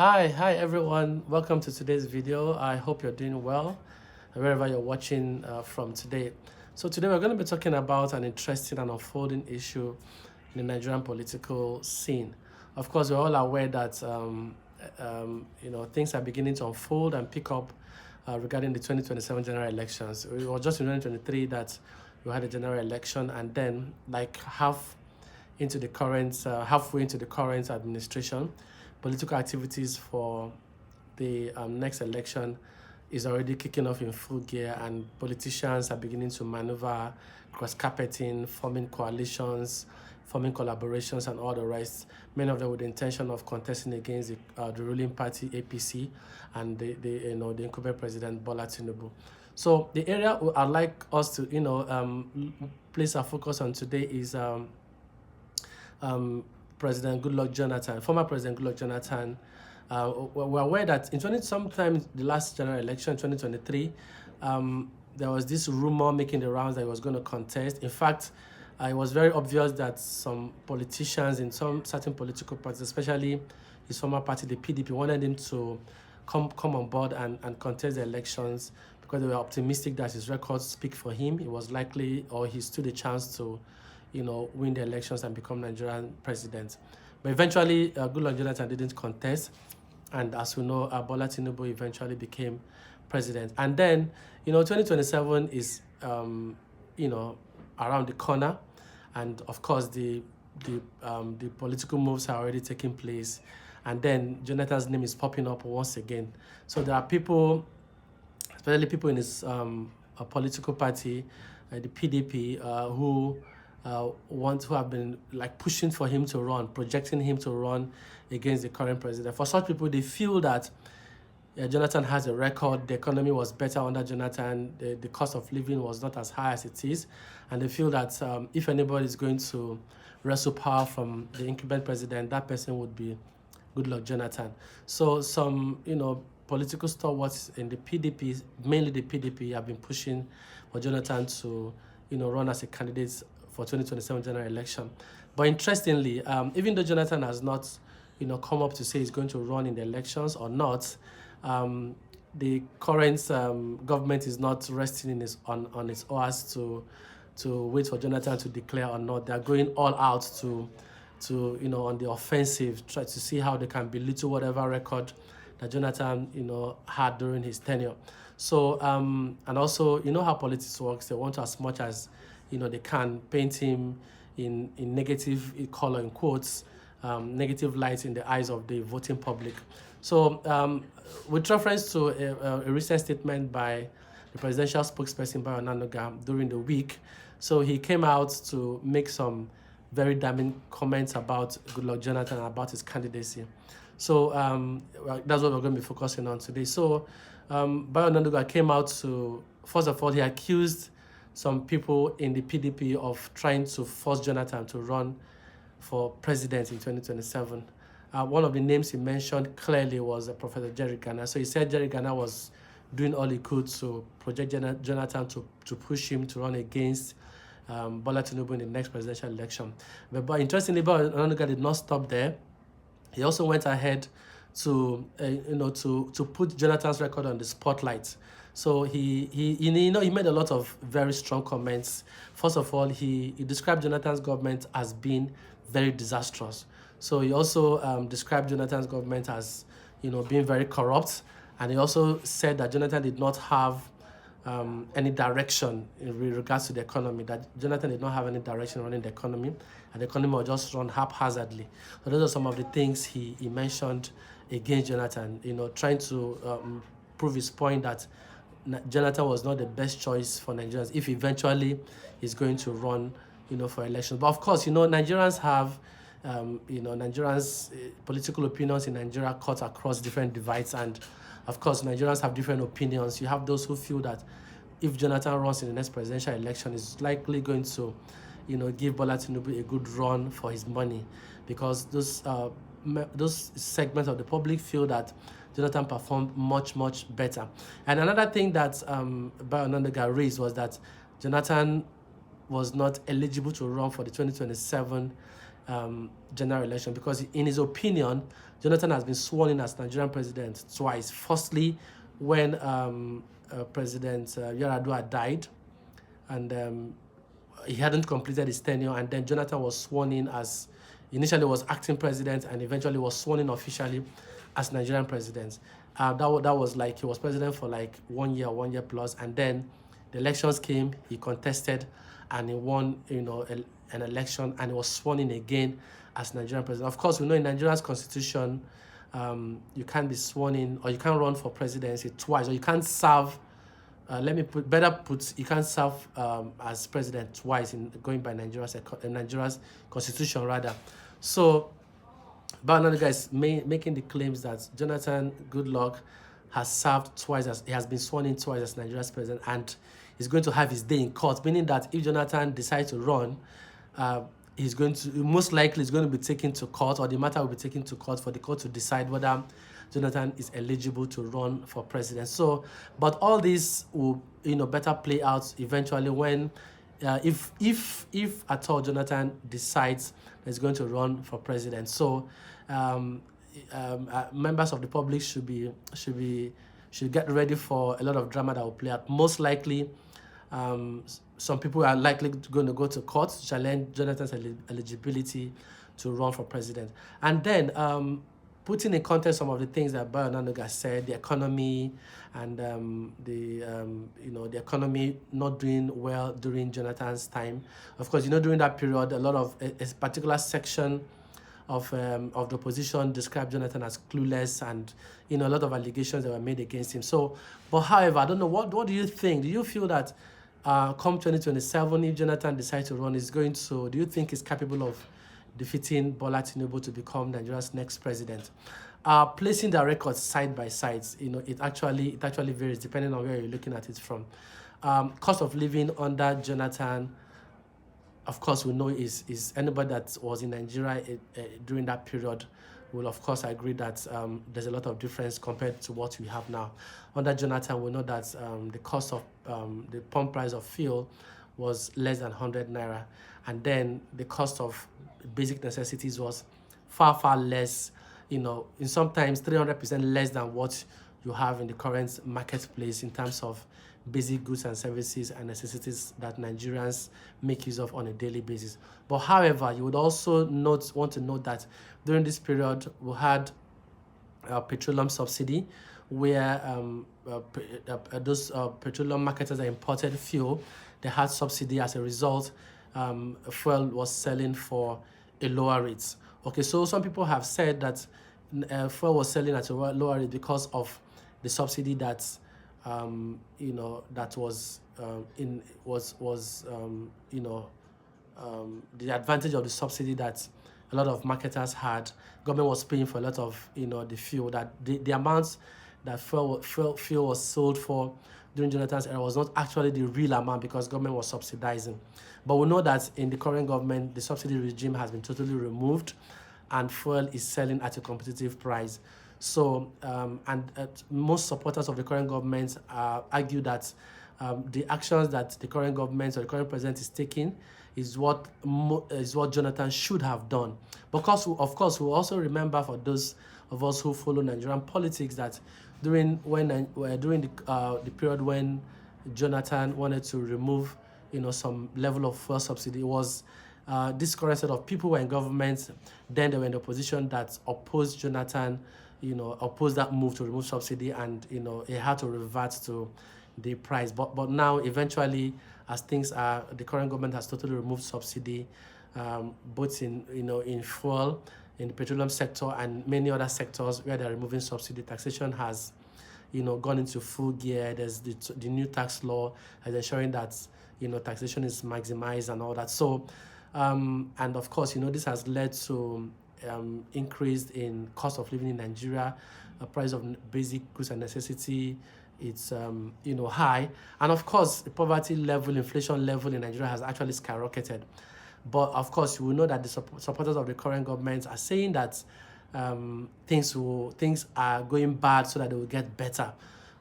Hi everyone. Welcome to today's video. I hope you're doing well wherever you're watching from today. So today we're going to be talking about an interesting and unfolding issue in the Nigerian political scene. Of course, we're all aware that things are beginning to unfold and pick up regarding the 2027 general elections. It was just in 2023 that we had a general election, and then like halfway into the current administration, political activities for the next election is already kicking off in full gear, and politicians are beginning to maneuver cross-carpeting, forming coalitions, forming collaborations, and all the rest. Many of them with the intention of contesting against the ruling party APC and the incumbent president Bola Tinubu. So the area I'd like us to place our focus on today is President Goodluck Jonathan, former President Goodluck Jonathan. We're aware that in sometime the last general election, 2023, there was this rumor making the rounds that he was going to contest. In fact, it was very obvious that some politicians in some certain political parties, especially his former party, the PDP, wanted him to come on board and contest the elections because they were optimistic that his records speak for him. He was likely, or he stood a chance to win the elections and become Nigerian president. But eventually, Goodluck Jonathan didn't contest. And as we know, Bola Tinubu eventually became president. And then, 2027 is, around the corner. And of course, the political moves are already taking place. And then Jonathan's name is popping up once again. So there are people, especially people in his political party, the PDP, who have been like pushing for him to run, projecting him to run against the current president. For such people, they feel that Jonathan has a record, the economy was better under Jonathan, the cost of living was not as high as it is, and they feel that if anybody is going to wrestle power from the incumbent president, that person would be Goodluck Jonathan. So some, political stalwarts in the PDP, mainly the PDP, have been pushing for Jonathan to, run as a candidate for 2027 general election. But interestingly, even though Jonathan has not, come up to say he's going to run in the elections or not, the current government is not resting on its oars to wait for Jonathan to declare or not. They're going all out to on the offensive, try to see how they can belittle whatever record that Jonathan, had during his tenure. So, and also, how politics works. They want to, as much as they can, paint him in negative color, in quotes, negative light in the eyes of the voting public. So with reference to a recent statement by the presidential spokesperson, Bayo Onanuga, during the week, so he came out to make some very damning comments about Goodluck Jonathan and about his candidacy. So that's what we're going to be focusing on today. So Bayo Onanuga came out to, first of all, he accused some people in the PDP of trying to force Jonathan to run for president in 2027. One of the names he mentioned clearly was Professor Jerry Gana. So he said Jerry Gana was doing all he could to project Jonathan to push him to run against Bola Tinubu in the next presidential election. But interestingly, Onanuga did not stop there. He also went ahead to put Jonathan's record on the spotlight. So he made a lot of very strong comments. First of all, he described Jonathan's government as being very disastrous. So he also described Jonathan's government as being very corrupt, and he also said that Jonathan did not have any direction in regards to the economy, that Jonathan did not have any direction running the economy, and the economy was just run haphazardly. So those are some of the things he mentioned against Jonathan, trying to prove his point that Jonathan was not the best choice for Nigerians if eventually he's going to run, for elections. But of course, Nigerians have, political opinions in Nigeria cut across different divides, and of course, Nigerians have different opinions. You have those who feel that if Jonathan runs in the next presidential election, it's likely going to, give Bola Tinubu a good run for his money, because those segments of the public feel that Jonathan performed much, much better. And another thing that Bayo Onanuga raised was that Jonathan was not eligible to run for the 2027 general election because, in his opinion, Jonathan has been sworn in as Nigerian president twice. Firstly, when President Yaradua died, and he hadn't completed his tenure, and then Jonathan was sworn in as, initially was acting president, and eventually was sworn in officially as Nigerian president. That was like, he was president for like 1 year, 1 year plus, and then the elections came, he contested, and he won, an election, and he was sworn in again as Nigerian president. Of course, we know in Nigeria's constitution, you can't be sworn in, or you can't run for presidency twice, or you can't serve, you can't serve as president twice, in going by Nigeria's constitution rather. So Bananuga is making the claims that Jonathan Goodluck has served twice, as he has been sworn in twice as Nigeria's president, and he's going to have his day in court, meaning that if Jonathan decides to run, he's going to, most likely, is going to be taken to court, or the matter will be taken to court for the court to decide whether Jonathan is eligible to run for president. So, but all this will, better play out eventually when, if at all Jonathan decides that he's going to run for president. So, members of the public should get ready for a lot of drama that will play out. Most likely, some people are likely going to go to court to challenge Jonathan's eligibility to run for president. And then, putting in context some of the things that Bananuga said, the economy, and the economy not doing well during Jonathan's time. Of course, during that period, a lot of a particular section of the opposition described Jonathan as clueless, and a lot of allegations that were made against him. So, but however, I don't know, what do you think? Do you feel that come 2027, if Jonathan decides to run, do you think he's capable of defeating Bola Tinubu to become Nigeria's next president? Placing the records side by side, it actually varies depending on where you're looking at it from. Cost of living under Jonathan, of course, we know is anybody that was in Nigeria during that period will, of course, agree that there's a lot of difference compared to what we have now. Under Jonathan, we know that the cost of the pump price of fuel was less than 100 naira, and then the cost of basic necessities was far less, in sometimes 300% less than what you have in the current marketplace in terms of basic goods and services and necessities that Nigerians make use of on a daily basis. But however, you would also want to note that during this period, we had a petroleum subsidy, where those petroleum marketers that imported fuel, they had subsidy. As a result, fuel was selling for a lower rate. Okay, so some people have said that fuel was selling at a lower rate because of the subsidy that that was the advantage of the subsidy that a lot of marketers had. Government was paying for a lot of the fuel, that the amounts that fuel was sold for during Jonathan's era was not actually the real amount, because government was subsidizing. But we know that in the current government, the subsidy regime has been totally removed, and fuel is selling at a competitive price. So, most supporters of the current government argue that the actions that the current government or the current president is taking is what Jonathan should have done. Because, of course, we also remember, for those of us who follow Nigerian politics, that during the period when Jonathan wanted to remove some level of fuel subsidy, it was this current set of people who were in government, then they were in the opposition, that opposed Jonathan, opposed that move to remove subsidy, and it had to revert to the price. But now, eventually, as things are, the current government has totally removed subsidy, both in fuel, in the petroleum sector, and many other sectors where they're removing subsidy. Taxation has gone into full gear. There's the new tax law is ensuring that taxation is maximized and all that. So and of course, this has led to increase in cost of living in Nigeria. The price of basic goods and necessity, it's high, and of course, the poverty level, inflation level in Nigeria has actually skyrocketed. But of course, we know that the supporters of the current government are saying that things are going bad so that they will get better.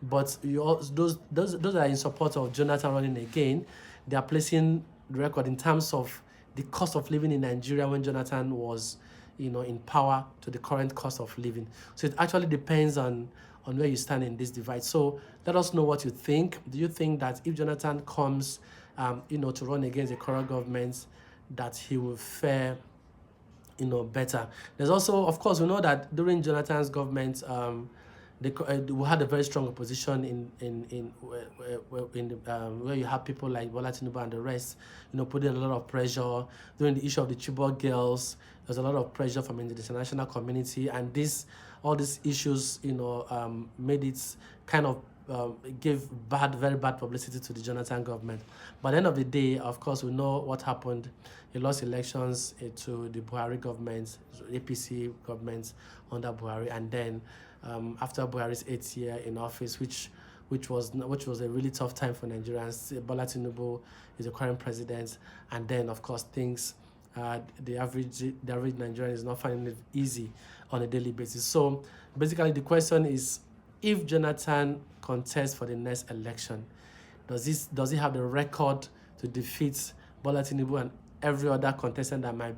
But those that are in support of Jonathan running again, they are placing the record in terms of the cost of living in Nigeria when Jonathan was in power to the current cost of living. So it actually depends on where you stand in this divide. So let us know what you think. Do you think that if Jonathan comes, to run against the current government, that he will fare, better? There's also, of course, we know that during Jonathan's government, we had a very strong opposition where you have people like Bola Tinubu and the rest, putting a lot of pressure during the issue of the Chibok girls. There's a lot of pressure from the international community, and all these issues, made it kind of gave very bad publicity to the Jonathan government. But at the end of the day, of course, we know what happened. He lost elections to the Buhari government, APC government under Buhari, and then after Buhari's 8th year in office, which was a really tough time for Nigerians. Bola Tinubu is the current president, and then of course things, the average Nigerian is not finding it easy on a daily basis. So basically, the question is, if Jonathan contests for the next election, does he have the record to defeat Bola Tinubu and every other contestant that might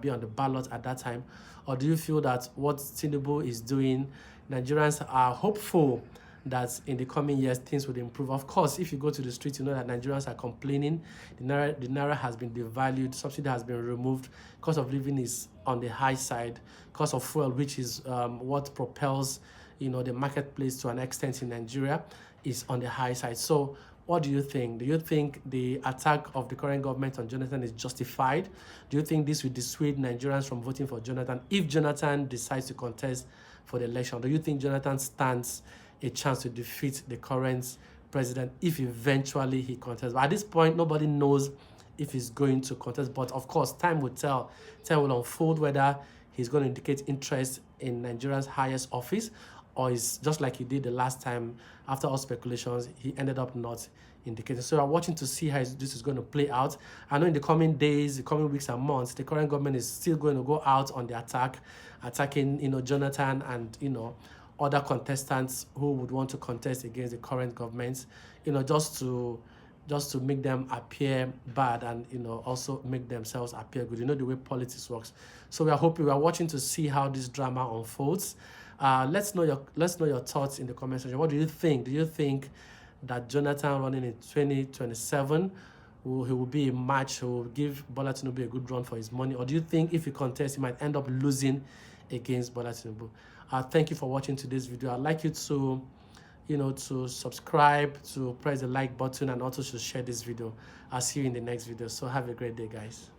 be on the ballot at that time? Or do you feel that what Tinubu is doing, Nigerians are hopeful that in the coming years things would improve? Of course, if you go to the street, you know that Nigerians are complaining. The naira has been devalued, subsidy has been removed, cost of living is on the high side, cost of fuel, which is what propels the marketplace to an extent in Nigeria, is on the high side. So what do you think? Do you think the attack of the current government on Jonathan is justified? Do you think this will dissuade Nigerians from voting for Jonathan if Jonathan decides to contest for the election? Do you think Jonathan stands a chance to defeat the current president if eventually he contests? But at this point, nobody knows if he's going to contest. But of course, time will tell. Time will unfold whether he's going to indicate interest in Nigeria's highest office, or is just like he did the last time. After all speculations, he ended up not indicating. So we're watching to see how this is going to play out. I know in the coming days, the coming weeks and months, the current government is still going to go out on the attacking Jonathan and other contestants who would want to contest against the current government, just to make them appear bad and also make themselves appear good. The way politics works. So we are watching to see how this drama unfolds. Let's know your thoughts in the comment section. What do you think? Do you think that Jonathan running in 2027 he will be a match who will give Bola Tinubu a good run for his money? Or do you think if he contests, he might end up losing against Bola Tinubu? Thank you for watching today's video. I'd like you to to subscribe, to press the like button, and also to share this video. I'll see you in the next video. So have a great day, guys.